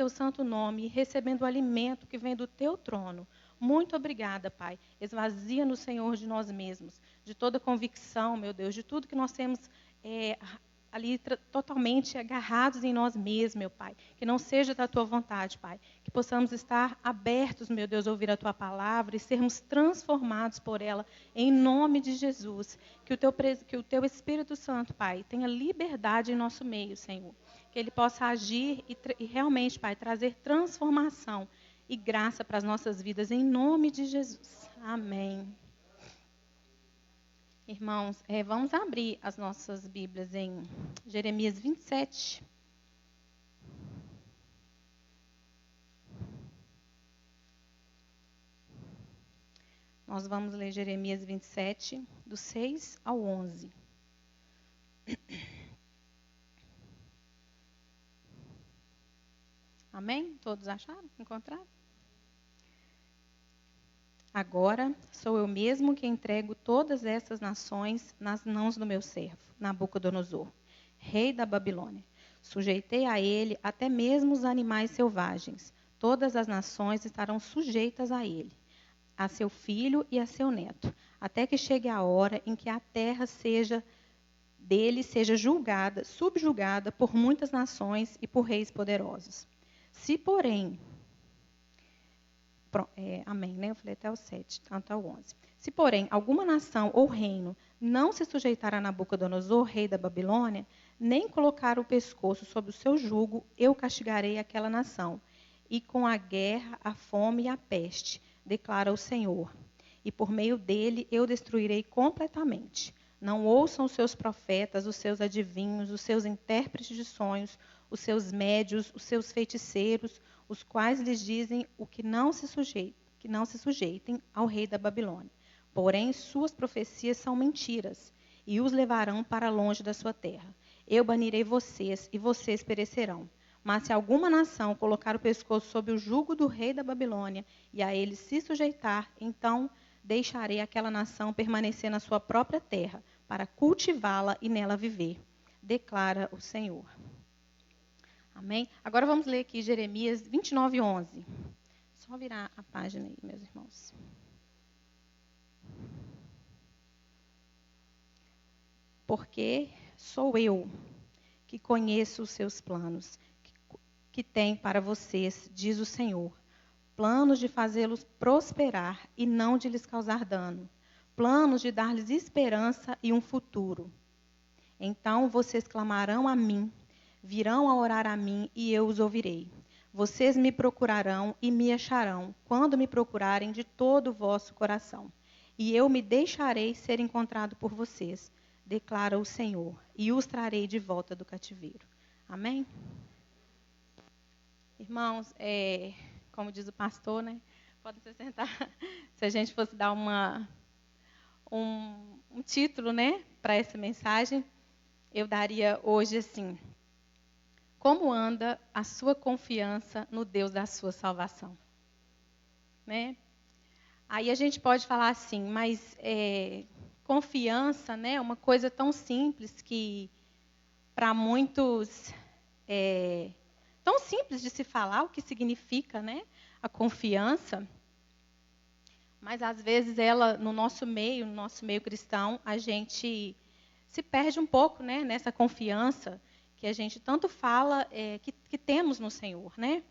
teu santo nome e recebendo o alimento que vem do teu trono. Muito obrigada, Pai. Esvazia-nos, Senhor, de nós mesmos, de toda convicção, meu Deus, de tudo que nós temos ali totalmente agarrados em nós mesmos, meu Pai. Que não seja da tua vontade, Pai. Que possamos estar abertos, meu Deus, a ouvir a tua palavra e sermos transformados por ela, em nome de Jesus. Que o teu Espírito Santo, Pai, tenha liberdade em nosso meio, Senhor. Que ele possa agir e realmente, Pai, trazer transformação e graça para as nossas vidas, em nome de Jesus. Amém. Irmãos, vamos abrir as nossas Bíblias em Jeremias 27. Nós vamos ler Jeremias 27, do 6 ao 11. Amém? Todos acharam? Encontraram? Agora sou eu mesmo que entrego todas essas nações nas mãos do meu servo, Nabucodonosor, rei da Babilônia. Sujeitei a ele até mesmo os animais selvagens. Todas as nações estarão sujeitas a ele, a seu filho e a seu neto, até que chegue a hora em que a terra dele seja subjugada por muitas nações e por reis poderosos. Se, porém, amém, né? Eu falei até o 7, tanto ao 11. Se, porém, alguma nação ou reino não se sujeitar a Nabucodonosor, rei da Babilônia, nem colocar o pescoço sob o seu jugo, eu castigarei aquela nação, e com a guerra, a fome e a peste, declara o Senhor. E por meio dele eu destruirei completamente. Não ouçam os seus profetas, os seus adivinhos, os seus intérpretes de sonhos, os seus médios, os seus feiticeiros, os quais lhes dizem que não se sujeitem ao rei da Babilônia. Porém, suas profecias são mentiras, e os levarão para longe da sua terra. Eu banirei vocês, e vocês perecerão. Mas se alguma nação colocar o pescoço sob o jugo do rei da Babilônia, e a ele se sujeitar, então deixarei aquela nação permanecer na sua própria terra, para cultivá-la e nela viver, declara o Senhor. Amém? Agora vamos ler aqui Jeremias 29, 11. Só virar a página aí, meus irmãos. Porque sou eu que conheço os seus planos, que tem para vocês, diz o Senhor. Planos de fazê-los prosperar e não de lhes causar dano. Planos de dar-lhes esperança e um futuro. Então vocês clamarão a mim, virão a orar a mim e eu os ouvirei. Vocês me procurarão e me acharão, quando me procurarem de todo o vosso coração. E eu me deixarei ser encontrado por vocês, declara o Senhor, e os trarei de volta do cativeiro. Amém? Irmãos, como diz o pastor, né? Podem se sentar. Se a gente fosse dar um título, né, para essa mensagem, eu daria hoje assim: como anda a sua confiança no Deus da sua salvação? Né? Aí a gente pode falar assim, mas confiança, né, é uma coisa tão simples que, para muitos, tão simples de se falar o que significa, né, a confiança. Mas, às vezes, ela, no nosso meio cristão, a gente se perde um pouco, né, nessa confiança que a gente tanto fala que temos no Senhor, né?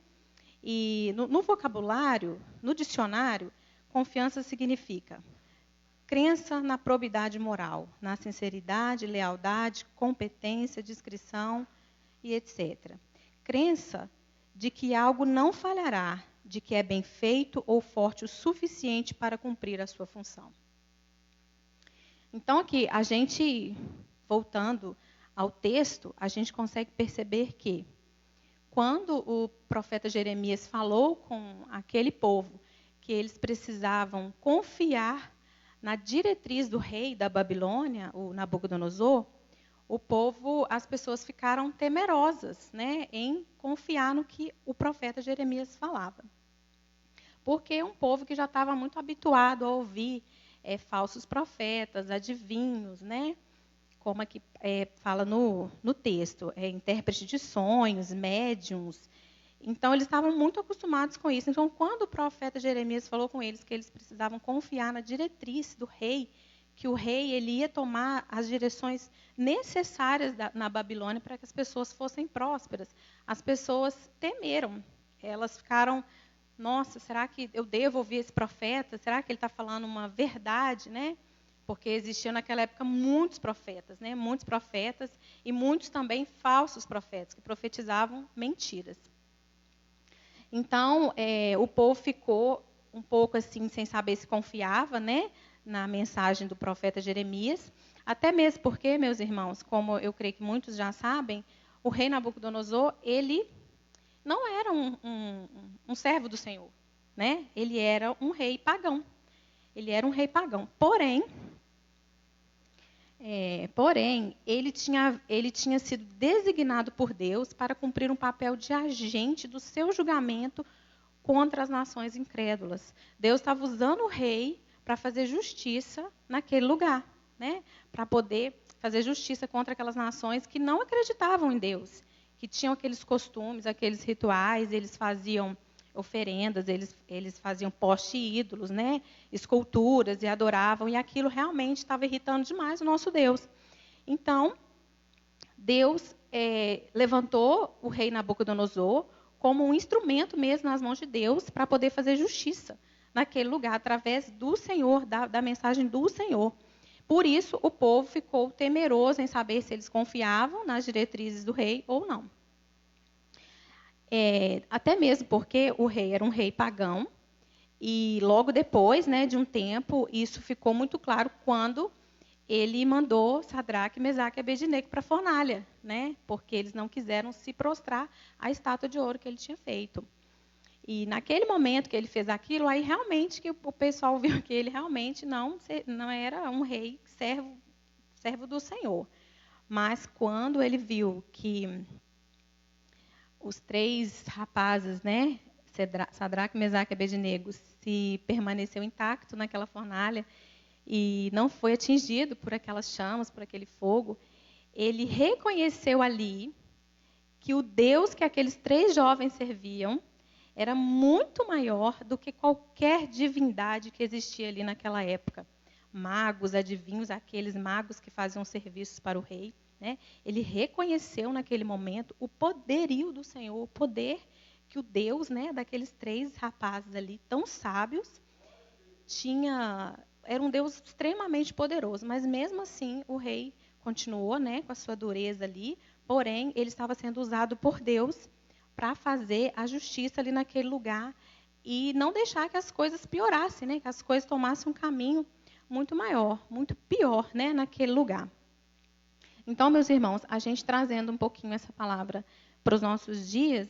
E no vocabulário, no dicionário, confiança significa crença na probidade moral, na sinceridade, lealdade, competência, discrição e etc. Crença de que algo não falhará, de que é bem feito ou forte o suficiente para cumprir a sua função. Então, aqui, a gente, voltando ao texto, a gente consegue perceber que, quando o profeta Jeremias falou com aquele povo que eles precisavam confiar na diretriz do rei da Babilônia, o Nabucodonosor, as pessoas ficaram temerosas, né, em confiar no que o profeta Jeremias falava. Porque é um povo que já estava muito habituado a ouvir falsos profetas, adivinhos, né? Como fala no texto, intérprete de sonhos, médiums. Então, eles estavam muito acostumados com isso. Então, quando o profeta Jeremias falou com eles que eles precisavam confiar na diretriz do rei, que o rei ele ia tomar as direções necessárias na Babilônia para que as pessoas fossem prósperas, as pessoas temeram. Elas ficaram, nossa, será que eu devo ouvir esse profeta? Será que ele está falando uma verdade, né? Porque existiam naquela época muitos profetas, né? Muitos profetas e muitos também falsos profetas que profetizavam mentiras. Então, o povo ficou um pouco assim, sem saber se confiava, né, na mensagem do profeta Jeremias. Até mesmo porque, meus irmãos, como eu creio que muitos já sabem, o rei Nabucodonosor, ele não era um servo do Senhor, né? Ele era um rei pagão. Ele era um rei pagão. Porém, ele tinha sido designado por Deus para cumprir um papel de agente do seu julgamento contra as nações incrédulas. Deus estava usando o rei para fazer justiça naquele lugar, né? Para poder fazer justiça contra aquelas nações que não acreditavam em Deus, que tinham aqueles costumes, aqueles rituais, eles faziam oferendas, eles faziam poste ídolos, né? Esculturas, e adoravam, e aquilo realmente estava irritando demais o nosso Deus. Então, Deus levantou o rei Nabucodonosor como um instrumento mesmo nas mãos de Deus para poder fazer justiça naquele lugar, através do Senhor, da mensagem do Senhor. Por isso, o povo ficou temeroso em saber se eles confiavam nas diretrizes do rei ou não. Até mesmo porque o rei era um rei pagão, e logo depois, né, de um tempo, isso ficou muito claro quando ele mandou Sadraque, Mesaque e Abednego para a fornalha, né, porque eles não quiseram se prostrar à estátua de ouro que ele tinha feito. E naquele momento que ele fez aquilo, aí realmente que o pessoal viu que ele realmente não era um rei servo do Senhor. Mas quando ele viu que os 3 rapazes, né, Sadraque, Mesaque e Abednego, se permaneceu intacto naquela fornalha e não foi atingido por aquelas chamas, por aquele fogo, ele reconheceu ali que o Deus que aqueles 3 jovens serviam era muito maior do que qualquer divindade que existia ali naquela época. Magos, adivinhos, aqueles magos que faziam serviços para o rei. Né? Ele reconheceu naquele momento o poderio do Senhor, o poder que o Deus, né, daqueles 3 rapazes ali, tão sábios, era um Deus extremamente poderoso. Mas mesmo assim, o rei continuou, né, com a sua dureza ali, porém, ele estava sendo usado por Deus para fazer a justiça ali naquele lugar e não deixar que as coisas piorassem, né, que as coisas tomassem um caminho muito maior, muito pior, né, naquele lugar. Então, meus irmãos, a gente trazendo um pouquinho essa palavra para os nossos dias,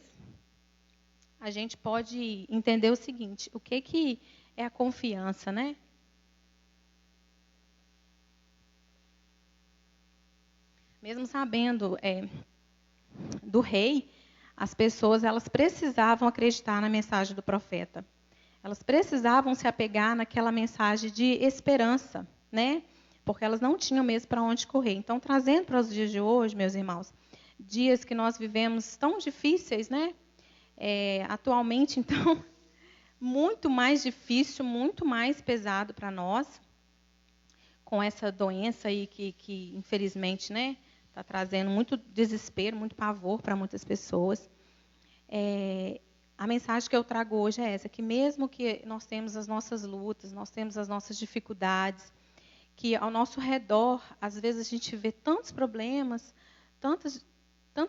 a gente pode entender o seguinte: o que é a confiança, né? Mesmo sabendo do rei, as pessoas elas precisavam acreditar na mensagem do profeta. Elas precisavam se apegar naquela mensagem de esperança, né? Porque elas não tinham mesmo para onde correr. Então, trazendo para os dias de hoje, meus irmãos, dias que nós vivemos tão difíceis, né? Atualmente, então, muito mais difícil, muito mais pesado para nós, com essa doença aí que infelizmente, né, está trazendo muito desespero, muito pavor para muitas pessoas. A mensagem que eu trago hoje é essa, que mesmo que nós temos as nossas lutas, nós temos as nossas dificuldades, que ao nosso redor, às vezes a gente vê tantos problemas, tantas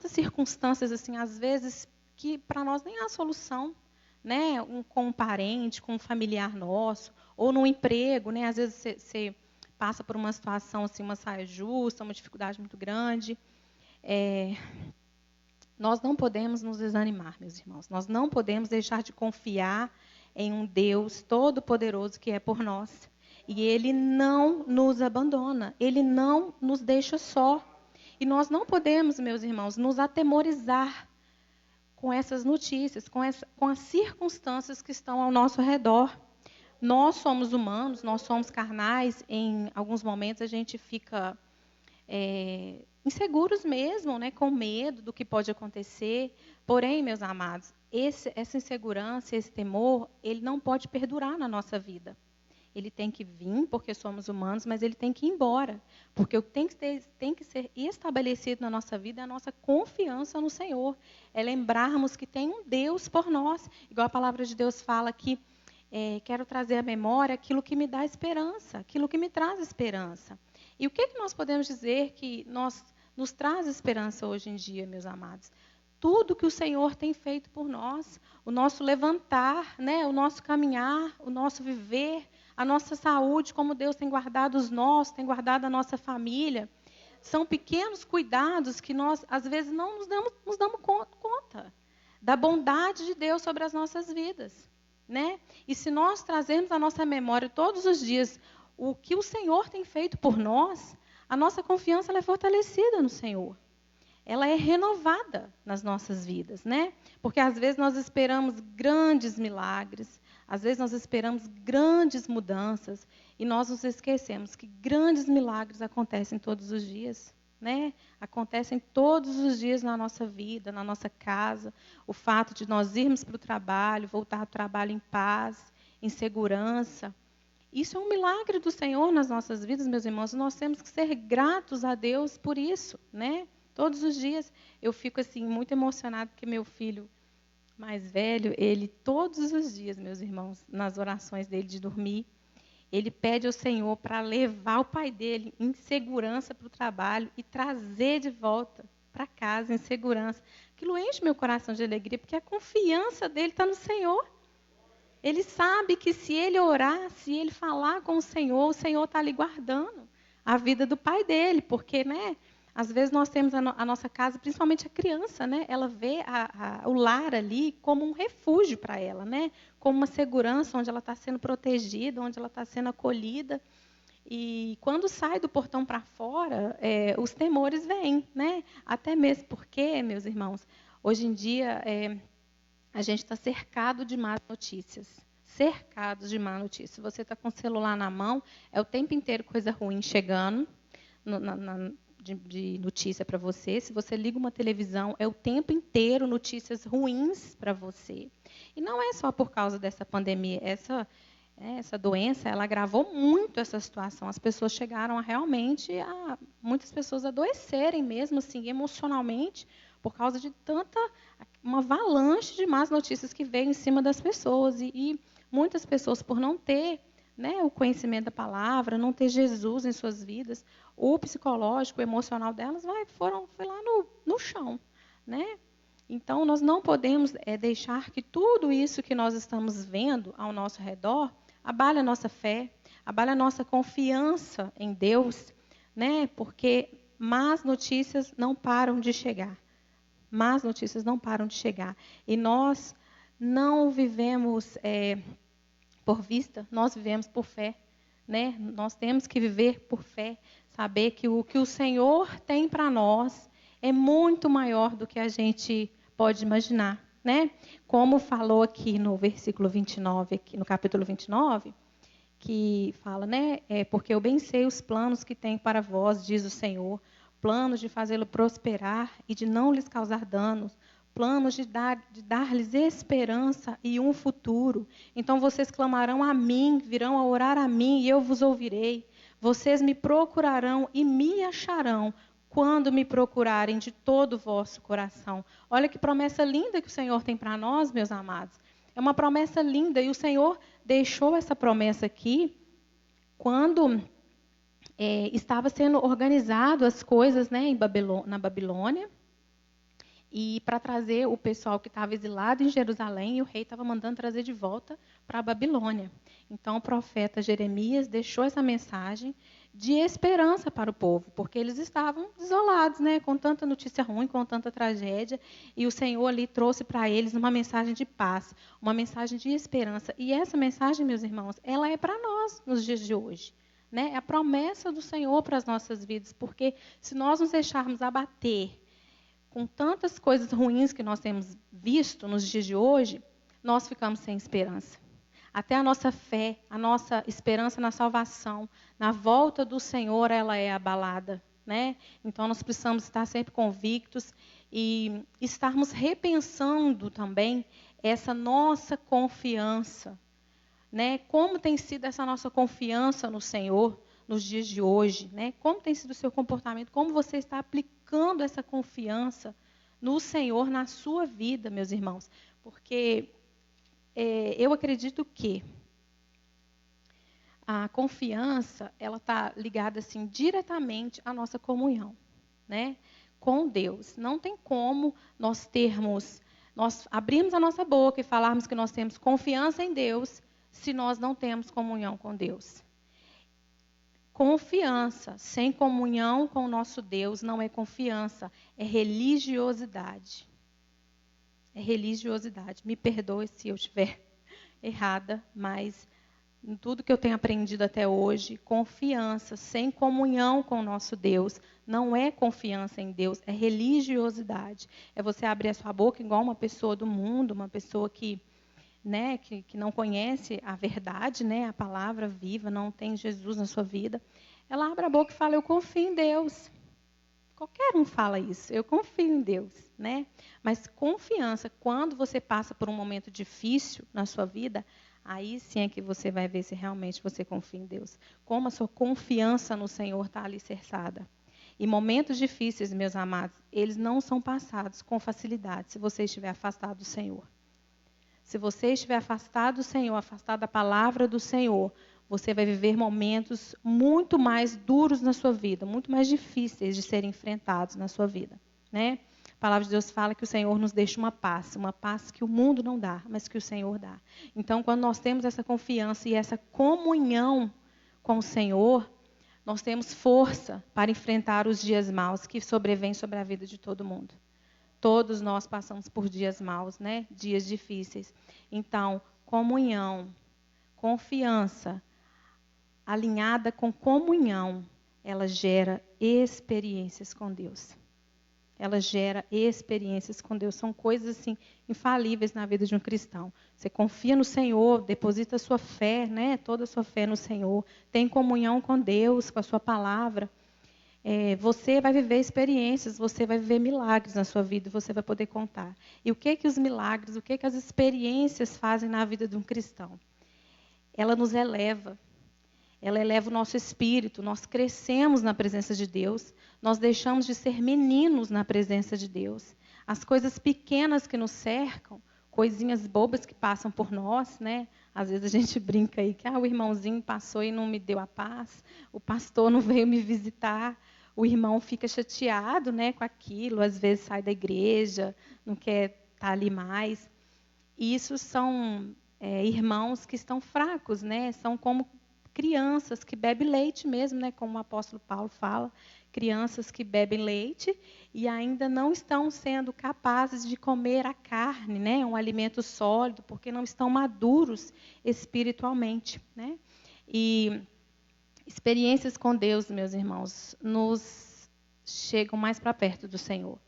circunstâncias, assim, às vezes, que para nós nem há solução, né? Com um parente, com um familiar nosso, ou no emprego, né? Às vezes você passa por uma situação, assim, uma saia justa, uma dificuldade muito grande. Nós não podemos nos desanimar, meus irmãos. Nós não podemos deixar de confiar em um Deus todo-poderoso que é por nós. E Ele não nos abandona. Ele não nos deixa só. E nós não podemos, meus irmãos, nos atemorizar com essas notícias, com as circunstâncias que estão ao nosso redor. Nós somos humanos, nós somos carnais. Em alguns momentos a gente fica inseguros mesmo, né, com medo do que pode acontecer. Porém, meus amados, essa insegurança, esse temor, ele não pode perdurar na nossa vida. Ele tem que vir, porque somos humanos, mas ele tem que ir embora. Porque o que tem que ser estabelecido na nossa vida é a nossa confiança no Senhor. É lembrarmos que tem um Deus por nós. Igual a palavra de Deus fala que quero trazer à memória aquilo que me dá esperança, aquilo que me traz esperança. E o que nós podemos dizer que nos traz esperança hoje em dia, meus amados? Tudo que o Senhor tem feito por nós, o nosso levantar, né, o nosso caminhar, o nosso viver, a nossa saúde, como Deus tem guardado os nossos, tem guardado a nossa família. São pequenos cuidados que nós, às vezes, não nos damos conta da bondade de Deus sobre as nossas vidas. Né? E se nós trazermos à nossa memória todos os dias o que o Senhor tem feito por nós, a nossa confiança ela é fortalecida no Senhor. Ela é renovada nas nossas vidas, né? Porque às vezes nós esperamos grandes milagres, às vezes nós esperamos grandes mudanças e nós nos esquecemos que grandes milagres acontecem todos os dias, né? Acontecem todos os dias na nossa vida, na nossa casa. O fato de nós irmos para o trabalho, voltar ao trabalho em paz, em segurança. Isso é um milagre do Senhor nas nossas vidas, meus irmãos. Nós temos que ser gratos a Deus por isso, né? Todos os dias eu fico assim muito emocionada porque meu filho mais velho, ele todos os dias, meus irmãos, nas orações dele de dormir, ele pede ao Senhor para levar o pai dele em segurança para o trabalho e trazer de volta para casa em segurança. Aquilo enche meu coração de alegria, porque a confiança dele está no Senhor. Ele sabe que se ele orar, se ele falar com o Senhor está ali guardando a vida do pai dele, porque, né? Às vezes nós temos a nossa casa, principalmente a criança, né? Ela vê o lar ali como um refúgio para ela, né? Como uma segurança onde ela está sendo protegida, onde ela está sendo acolhida. E quando sai do portão para fora, os temores vêm, né? Até mesmo porque, meus irmãos, hoje em dia a gente está cercado de más notícias. Cercado de má notícia. Se você está com o celular na mão, é o tempo inteiro coisa ruim chegando de notícia para você. Se você liga uma televisão, é o tempo inteiro notícias ruins para você. E não é só por causa dessa pandemia. Essa doença, ela agravou muito essa situação. As pessoas chegaram muitas pessoas adoecerem mesmo, assim, emocionalmente, por causa de uma avalanche de más notícias que veio em cima das pessoas. E muitas pessoas, por não ter, né, o conhecimento da palavra, não ter Jesus em suas vidas, o psicológico, o emocional delas foi lá no chão, né? Então, nós não podemos deixar que tudo isso que nós estamos vendo ao nosso redor abale a nossa fé, abale a nossa confiança em Deus, né? Porque más notícias não param de chegar. Más notícias não param de chegar. E nós não vivemos por vista, nós vivemos por fé. Né? Nós temos que viver por fé, saber que o que o Senhor tem para nós é muito maior do que a gente pode imaginar. Né? Como falou aqui no versículo 29, aqui no capítulo 29, que fala, né? Porque eu bem sei os planos que tenho para vós, diz o Senhor, planos de fazê-lo prosperar e de não lhes causar danos, planos de dar-lhes esperança e um futuro. Então vocês clamarão a mim, virão a orar a mim e eu vos ouvirei. Vocês me procurarão e me acharão quando me procurarem de todo o vosso coração. Olha que promessa linda que o Senhor tem para nós, meus amados. É uma promessa linda e o Senhor deixou essa promessa aqui quando estava sendo organizado as coisas, né, na Babilônia. E para trazer o pessoal que estava exilado em Jerusalém, e o rei estava mandando trazer de volta para a Babilônia. Então, o profeta Jeremias deixou essa mensagem de esperança para o povo, porque eles estavam desolados, né, com tanta notícia ruim, com tanta tragédia, e o Senhor ali trouxe para eles uma mensagem de paz, uma mensagem de esperança. E essa mensagem, meus irmãos, ela é para nós nos dias de hoje. Né? É a promessa do Senhor para as nossas vidas, porque se nós nos deixarmos abater com tantas coisas ruins que nós temos visto nos dias de hoje, nós ficamos sem esperança. Até a nossa fé, a nossa esperança na salvação, na volta do Senhor, ela é abalada. né? Então, nós precisamos estar sempre convictos e estarmos repensando também essa nossa confiança, né? Como tem sido essa nossa confiança no Senhor nos dias de hoje, né? Como tem sido o seu comportamento? Como você está aplicando essa confiança no Senhor na sua vida, meus irmãos? Porque eu acredito que a confiança, ela está ligada assim diretamente à nossa comunhão, né, com Deus. Não tem como nós abrirmos a nossa boca e falarmos que nós temos confiança em Deus se nós não temos comunhão com Deus. Confiança sem comunhão com o nosso Deus não é confiança, é religiosidade. É religiosidade. Me perdoe se eu estiver errada, mas em tudo que eu tenho aprendido até hoje, confiança sem comunhão com o nosso Deus não é confiança em Deus, é religiosidade. É você abrir a sua boca igual uma pessoa do mundo, uma pessoa que não conhece a verdade, né, a palavra viva, não tem Jesus na sua vida. Ela abre a boca e fala, eu confio em Deus. Qualquer um fala isso, eu confio em Deus, né? Mas confiança, quando você passa por um momento difícil na sua vida, aí sim é que você vai ver se realmente você confia em Deus. Como a sua confiança no Senhor está alicerçada. E momentos difíceis, meus amados, eles não são passados com facilidade se você estiver afastado do Senhor. Se você estiver afastado do Senhor, afastado da palavra do Senhor, você vai viver momentos muito mais duros na sua vida, muito mais difíceis de serem enfrentados na sua vida, né? A palavra de Deus fala que o Senhor nos deixa uma paz que o mundo não dá, mas que o Senhor dá. Então, quando nós temos essa confiança e essa comunhão com o Senhor, nós temos força para enfrentar os dias maus que sobrevêm sobre a vida de todo mundo. Todos nós passamos por dias maus, né? Dias difíceis. Então, comunhão, confiança, alinhada com comunhão, ela gera experiências com Deus. Ela gera experiências com Deus. São coisas assim infalíveis na vida de um cristão. Você confia no Senhor, deposita a sua fé, né? Toda a sua fé no Senhor. Tem comunhão com Deus, com a sua palavra. Você vai viver experiências, você vai viver milagres na sua vida, você vai poder contar. E o que os milagres, o que as experiências fazem na vida de um cristão? Ela nos eleva. Ela eleva o nosso espírito, nós crescemos na presença de Deus, nós deixamos de ser meninos na presença de Deus. As coisas pequenas que nos cercam, coisinhas bobas que passam por nós, né? Às vezes a gente brinca aí que o irmãozinho passou e não me deu a paz, o pastor não veio me visitar, o irmão fica chateado, né, com aquilo, às vezes sai da igreja, não quer estar ali mais. E isso são irmãos que estão fracos, né? São como crianças que bebem leite mesmo, né, como o apóstolo Paulo fala, crianças que bebem leite e ainda não estão sendo capazes de comer a carne, né, um alimento sólido, porque não estão maduros espiritualmente, né? E experiências com Deus, meus irmãos, nos chegam mais para perto do Senhor.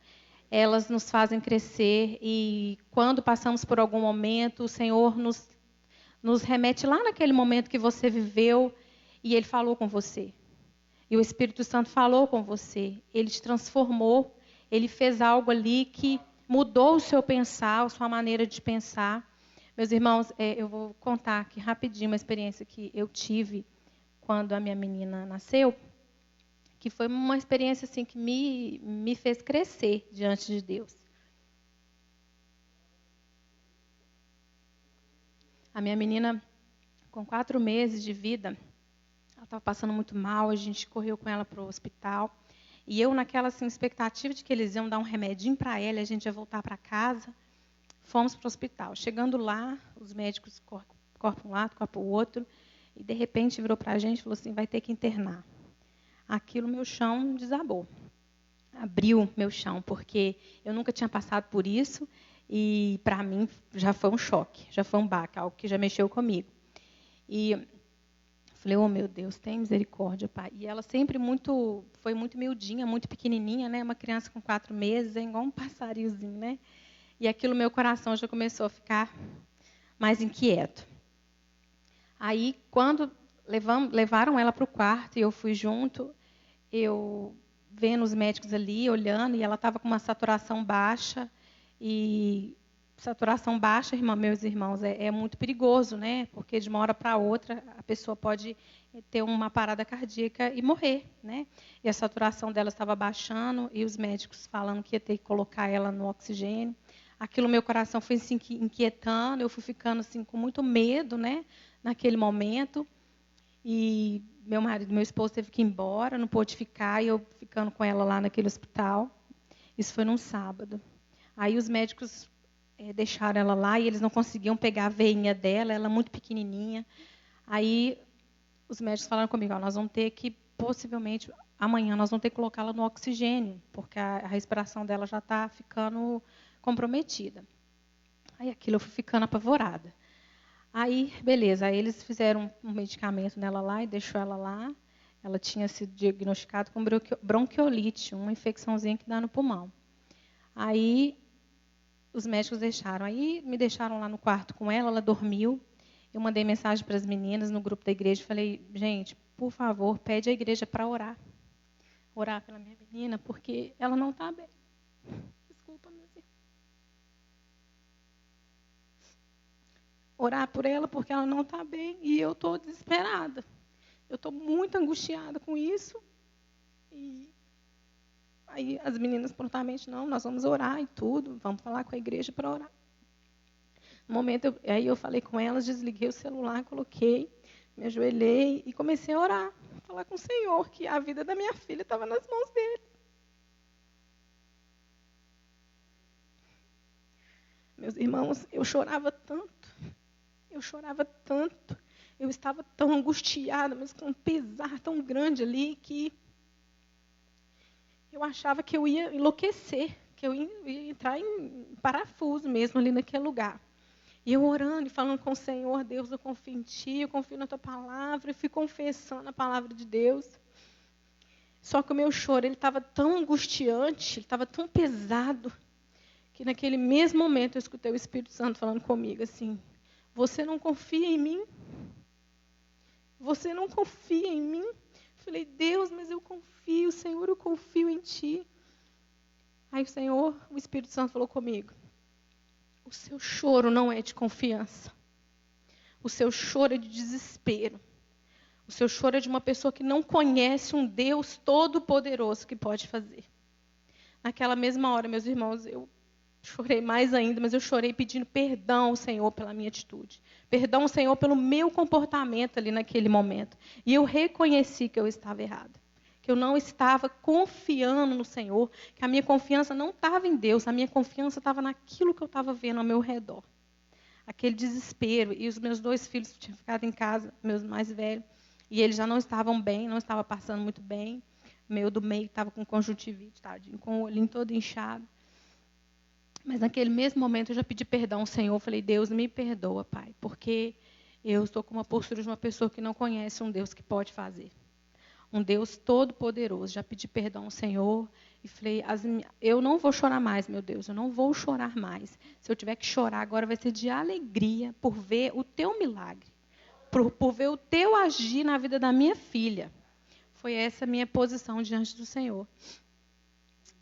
Elas nos fazem crescer e quando passamos por algum momento, o Senhor nos remete lá naquele momento que você viveu e Ele falou com você. E o Espírito Santo falou com você. Ele te transformou. Ele fez algo ali que mudou o seu pensar, a sua maneira de pensar. Meus irmãos, eu vou contar aqui rapidinho uma experiência que eu tive quando a minha menina nasceu, que foi uma experiência assim, que me fez crescer diante de Deus. A minha menina, com 4 meses de vida, ela estava passando muito mal, a gente correu com ela para o hospital. E eu, naquela assim, expectativa de que eles iam dar um remedinho para ela e a gente ia voltar para casa, fomos para o hospital. Chegando lá, os médicos correm para um lado, correm para o outro, e de repente virou para a gente e falou assim, vai ter que internar. Aquilo, meu chão desabou. Abriu meu chão, porque eu nunca tinha passado por isso. E, para mim, já foi um choque, já foi um baque, algo que já mexeu comigo. E falei, oh, meu Deus, tem misericórdia, Pai. E ela sempre foi muito miudinha, muito pequenininha, né? Uma criança com 4 meses, é igual um passarinhozinho, né? E aquilo, meu coração já começou a ficar mais inquieto. Aí, quando levaram ela para o quarto e eu fui junto, eu vendo os médicos ali, olhando, e ela estava com uma saturação baixa. E saturação baixa, meus irmãos, é muito perigoso, né? Porque de uma hora para outra a pessoa pode ter uma parada cardíaca e morrer, né? E a saturação dela estava baixando e os médicos falando que ia ter que colocar ela no oxigênio. Aquilo, meu coração foi se inquietando, eu fui ficando assim com muito medo, né? Naquele momento. E meu esposo teve que ir embora, não pôde ficar, e eu ficando com ela lá naquele hospital. Isso foi num sábado. Aí os médicos deixaram ela lá e eles não conseguiam pegar a veinha dela, ela muito pequenininha. Aí os médicos falaram comigo, nós vamos ter que, possivelmente, amanhã nós vamos ter que colocá-la no oxigênio, porque a respiração dela já está ficando comprometida. Aí aquilo eu fui ficando apavorada. Aí, beleza, aí eles fizeram um medicamento nela lá e deixou ela lá. Ela tinha sido diagnosticada com bronquiolite, uma infecçãozinha que dá no pulmão. Aí os médicos deixaram. Aí me deixaram lá no quarto com ela, ela dormiu. Eu mandei mensagem para as meninas no grupo da igreja, falei, gente, por favor, pede à igreja para orar. Orar pela minha menina, porque ela não está bem. Desculpa, meus irmãos. Orar por ela porque ela não está bem e eu estou desesperada. Eu estou muito angustiada com isso. E aí as meninas prontamente, não, nós vamos orar e tudo, vamos falar com a igreja para orar. No momento, aí eu falei com elas, desliguei o celular, coloquei, me ajoelhei e comecei a orar. Falar com o Senhor que a vida da minha filha estava nas mãos dele. Meus irmãos, eu chorava tanto. Eu estava tão angustiada, mas com um pesar tão grande ali que eu achava que eu ia enlouquecer, que eu ia entrar em parafuso mesmo ali naquele lugar. E eu orando e falando com o Senhor, Deus, eu confio em Ti, eu confio na Tua palavra, e fui confessando a palavra de Deus. Só que o meu choro, ele estava tão angustiante, ele estava tão pesado, que naquele mesmo momento eu escutei o Espírito Santo falando comigo assim, você não confia em mim? Você não confia em mim? Falei, Deus, mas eu confio, Senhor, eu confio em Ti. Aí o Espírito Santo falou comigo, o seu choro não é de confiança. O seu choro é de desespero. O seu choro é de uma pessoa que não conhece um Deus todo-poderoso que pode fazer. Naquela mesma hora, meus irmãos, eu chorei mais ainda, mas eu chorei pedindo perdão ao Senhor pela minha atitude. Perdão ao Senhor pelo meu comportamento ali naquele momento. E eu reconheci que eu estava errada. Que eu não estava confiando no Senhor, que a minha confiança não estava em Deus, a minha confiança estava naquilo que eu estava vendo ao meu redor. Aquele desespero. E os meus 2 filhos tinham ficado em casa, meus mais velhos, e eles já não estavam bem, não estavam passando muito bem. O meu do meio estava com conjuntivite, tadinho, com o olhinho todo inchado. Mas naquele mesmo momento eu já pedi perdão ao Senhor. Falei, Deus, me perdoa, Pai, porque eu estou com uma postura de uma pessoa que não conhece um Deus que pode fazer. Um Deus todo-poderoso. Já pedi perdão ao Senhor e falei, eu não vou chorar mais, meu Deus, eu não vou chorar mais. Se eu tiver que chorar agora vai ser de alegria por ver o Teu milagre, por ver o Teu agir na vida da minha filha. Foi essa a minha posição diante do Senhor.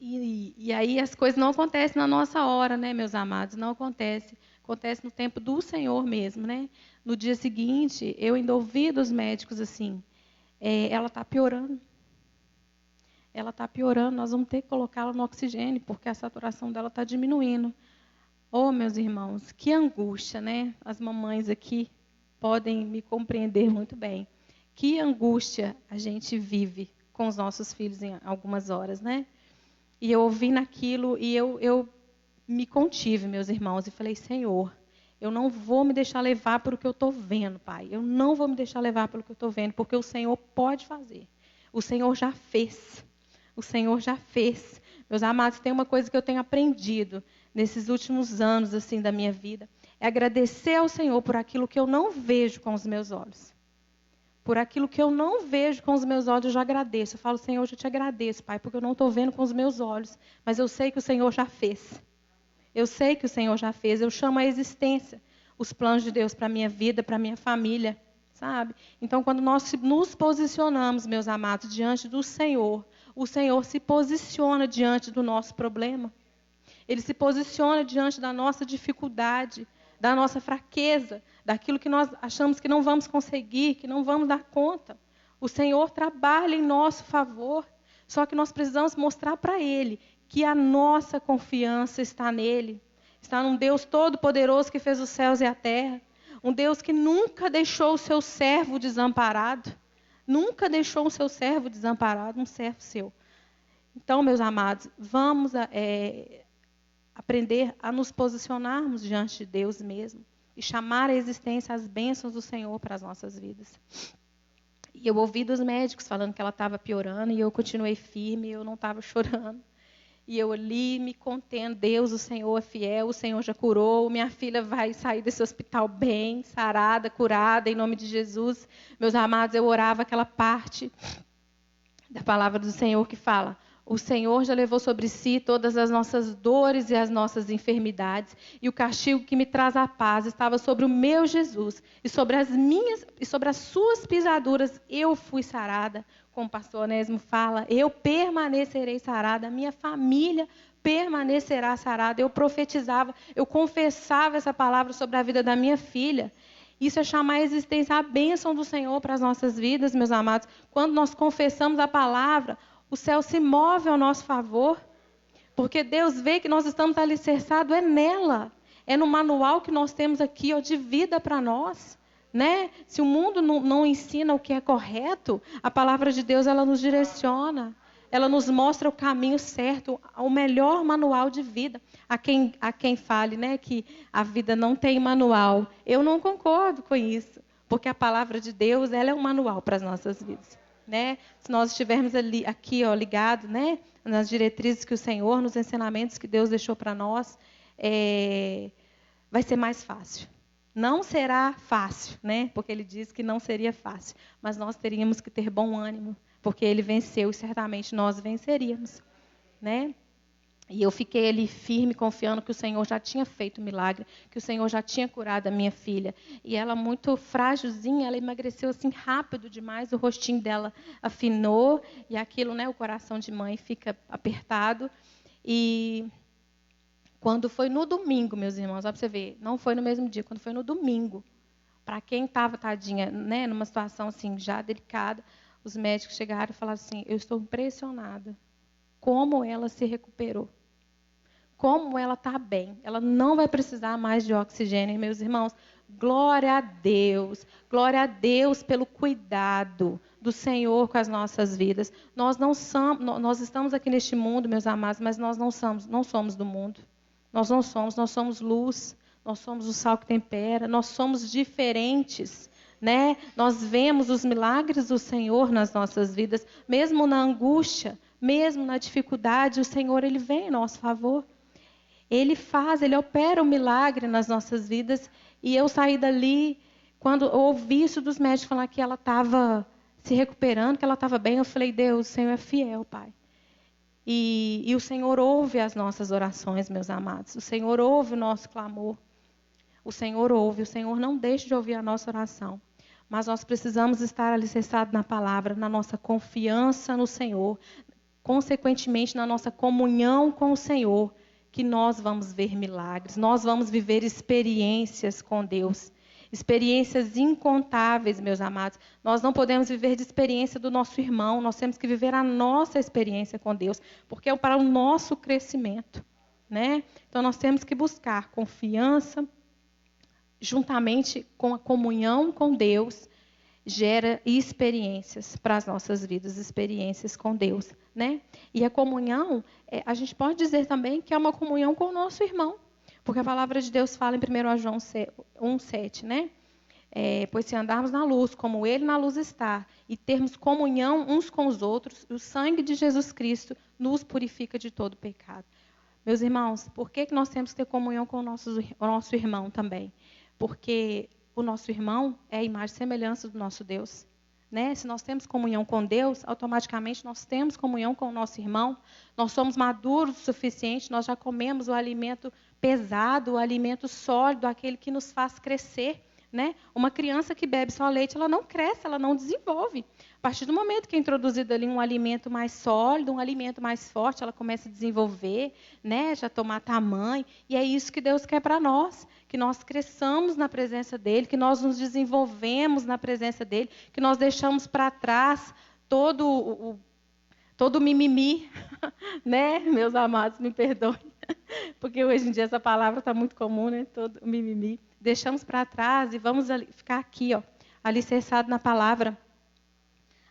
E aí as coisas não acontecem na nossa hora, né, meus amados? Não acontece. Acontece no tempo do Senhor mesmo, né? No dia seguinte, eu ainda ouvi dos médicos assim, ela está piorando. Ela está piorando, nós vamos ter que colocá-la no oxigênio, porque a saturação dela está diminuindo. Oh, meus irmãos, que angústia, né? As mamães aqui podem me compreender muito bem. Que angústia a gente vive com os nossos filhos em algumas horas, né? E eu ouvi naquilo e eu me contive, meus irmãos, e falei, Senhor, eu não vou me deixar levar pelo que eu estou vendo, Pai. Eu não vou me deixar levar pelo que eu estou vendo, porque o Senhor pode fazer. O Senhor já fez. O Senhor já fez. Meus amados, tem uma coisa que eu tenho aprendido nesses últimos anos assim da minha vida. É agradecer ao Senhor por aquilo que eu não vejo com os meus olhos. Por aquilo que eu não vejo com os meus olhos, eu já agradeço. Eu falo, Senhor, eu já te agradeço, Pai, porque eu não estou vendo com os meus olhos. Mas eu sei que o Senhor já fez. Eu sei que o Senhor já fez. Eu chamo a existência os planos de Deus para a minha vida, para a minha família, sabe? Então, quando nós nos posicionamos, meus amados, diante do Senhor, o Senhor se posiciona diante do nosso problema. Ele se posiciona diante da nossa dificuldade, da nossa fraqueza, daquilo que nós achamos que não vamos conseguir, que não vamos dar conta. O Senhor trabalha em nosso favor, só que nós precisamos mostrar para Ele que a nossa confiança está nele. Está num Deus todo-poderoso que fez os céus e a terra. Um Deus que nunca deixou o seu servo desamparado. Nunca deixou o seu servo desamparado, um servo seu. Então, meus amados, vamos aprender a nos posicionarmos diante de Deus mesmo e chamar à existência as bênçãos do Senhor para as nossas vidas. E eu ouvi dos médicos falando que ela estava piorando e eu continuei firme, eu não estava chorando. E eu ali me contendo, Deus, o Senhor é fiel, o Senhor já curou, minha filha vai sair desse hospital bem, sarada, curada, em nome de Jesus. Meus amados, eu orava aquela parte da palavra do Senhor que fala: o Senhor já levou sobre si todas as nossas dores e as nossas enfermidades, e o castigo que me traz a paz estava sobre o meu Jesus, e sobre as suas pisaduras eu fui sarada. Como o pastor Onésimo fala, eu permanecerei sarada, a minha família permanecerá sarada. Eu profetizava, eu confessava essa palavra sobre a vida da minha filha. Isso é chamar a existência a bênção do Senhor para as nossas vidas, meus amados. Quando nós confessamos a palavra, o céu se move ao nosso favor, porque Deus vê que nós estamos alicerçados, é nela. É no manual que nós temos aqui, de vida para nós. Né? Se o mundo não ensina o que é correto, a palavra de Deus ela nos direciona. Ela nos mostra o caminho certo, o melhor manual de vida. Há quem fale, né, que a vida não tem manual. Eu não concordo com isso, porque a palavra de Deus ela é um manual para as nossas vidas. Né? Se nós estivermos aqui ligados, né, nas diretrizes que o Senhor, nos ensinamentos que Deus deixou para nós, vai ser mais fácil. Não será fácil, né? Porque ele diz que não seria fácil. Mas nós teríamos que ter bom ânimo, porque ele venceu e certamente nós venceríamos. Né? E eu fiquei ali firme, confiando que o Senhor já tinha feito o milagre, que o Senhor já tinha curado a minha filha. E ela, muito frágilzinha, ela emagreceu assim rápido demais, o rostinho dela afinou, e aquilo, né, o coração de mãe fica apertado. E quando foi no domingo, meus irmãos, olha para você ver, não foi no mesmo dia, quando foi no domingo, para quem estava, tadinha, né, numa situação assim, já delicada, os médicos chegaram e falaram assim: eu estou impressionada como ela se recuperou, como ela está bem, ela não vai precisar mais de oxigênio. Meus irmãos, glória a Deus pelo cuidado do Senhor com as nossas vidas. Nós estamos aqui neste mundo, meus amados, mas nós não somos do mundo. Nós somos luz, nós somos o sal que tempera, nós somos diferentes, né? Nós vemos os milagres do Senhor nas nossas vidas, mesmo na angústia, mesmo na dificuldade, o Senhor ele vem em nosso favor. Ele opera o milagre nas nossas vidas. E eu saí dali, quando eu ouvi isso dos médicos falar que ela estava se recuperando, que ela estava bem, eu falei: Deus, o Senhor é fiel, Pai. E o Senhor ouve as nossas orações, meus amados. O Senhor ouve o nosso clamor. O Senhor não deixa de ouvir a nossa oração. Mas nós precisamos estar alicerçados na palavra, na nossa confiança no Senhor. Consequentemente, na nossa comunhão com o Senhor, que nós vamos ver milagres. Nós vamos viver experiências com Deus. Experiências incontáveis, meus amados. Nós não podemos viver de experiência do nosso irmão. Nós temos que viver a nossa experiência com Deus, porque é para o nosso crescimento, né? Então, nós temos que buscar confiança, juntamente com a comunhão com Deus, gera experiências para as nossas vidas, experiências com Deus, né? E a comunhão, a gente pode dizer também que é uma comunhão com o nosso irmão. Porque a palavra de Deus fala em 1 João 1,7, né? Pois se andarmos na luz, como Ele na luz está, e termos comunhão uns com os outros, o sangue de Jesus Cristo nos purifica de todo pecado. Meus irmãos, por que nós temos que ter comunhão com o nosso irmão também? Porque o nosso irmão é a imagem e semelhança do nosso Deus. Né? Se nós temos comunhão com Deus, automaticamente nós temos comunhão com o nosso irmão. Nós somos maduros o suficiente, nós já comemos o alimento pesado, o alimento sólido, aquele que nos faz crescer. né? Uma criança que bebe só leite, ela não cresce, ela não desenvolve. A partir do momento que é introduzido ali um alimento mais sólido, um alimento mais forte, ela começa a desenvolver, né? Já tomar tamanho. E é isso que Deus quer para nós, que nós cresçamos na presença dele, que nós nos desenvolvemos na presença dele, que nós deixamos para trás todo o mimimi, né? Meus amados, me perdoem. Porque hoje em dia essa palavra está muito comum, né? Todo o mimimi. Deixamos para trás e vamos ficar aqui, ó, alicerçado na palavra,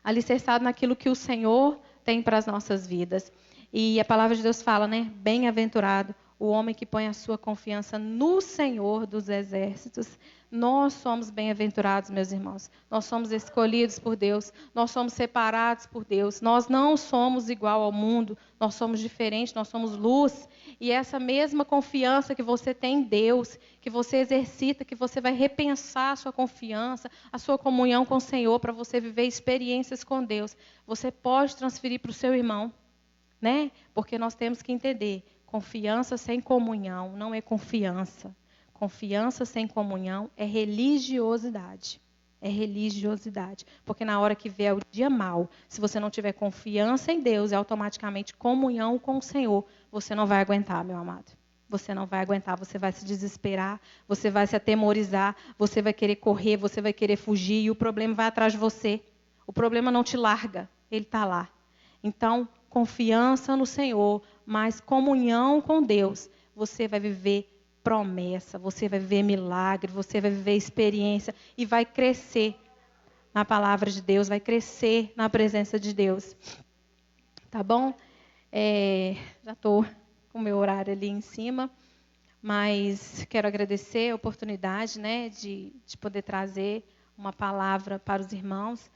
alicerçado naquilo que o Senhor tem para as nossas vidas. E a palavra de Deus fala, né? Bem-aventurado o homem que põe a sua confiança no Senhor dos exércitos. Nós somos bem-aventurados, meus irmãos. Nós somos escolhidos por Deus. Nós somos separados por Deus. Nós não somos igual ao mundo. Nós somos diferentes, nós somos luz. E essa mesma confiança que você tem em Deus, que você exercita, que você vai repensar a sua confiança, a sua comunhão com o Senhor, para você viver experiências com Deus, você pode transferir para o seu irmão, né? Porque nós temos que entender, confiança sem comunhão não é confiança. Confiança sem comunhão é religiosidade. É religiosidade. Porque na hora que vier o dia mau, se você não tiver confiança em Deus e automaticamente comunhão com o Senhor, você não vai aguentar, meu amado. Você não vai aguentar, você vai se desesperar, você vai se atemorizar, você vai querer correr, você vai querer fugir e o problema vai atrás de você. O problema não te larga, ele está lá. Então, confiança no Senhor, mas comunhão com Deus, você vai viver promessa, você vai viver milagre, você vai viver experiência e vai crescer na palavra de Deus, vai crescer na presença de Deus. Tá bom? Já estou com o meu horário ali em cima, mas quero agradecer a oportunidade, né, de poder trazer uma palavra para os irmãos,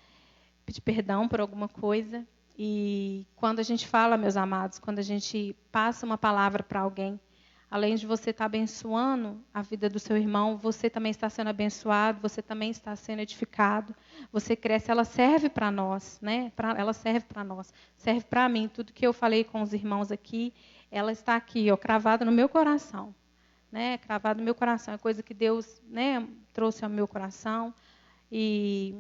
pedir perdão por alguma coisa. E quando a gente fala, meus amados, quando a gente passa uma palavra para alguém, além de você estar abençoando a vida do seu irmão, você também está sendo abençoado, você também está sendo edificado, você cresce, ela serve para nós, né? Ela serve para nós, serve para mim. Tudo que eu falei com os irmãos aqui, ela está aqui, ó, cravada no meu coração, né? Cravada no meu coração, é coisa que Deus, né, trouxe ao meu coração. E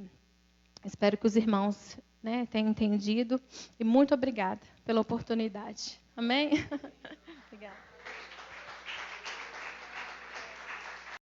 espero que os irmãos, né, tenham entendido. E muito obrigada pela oportunidade. Amém?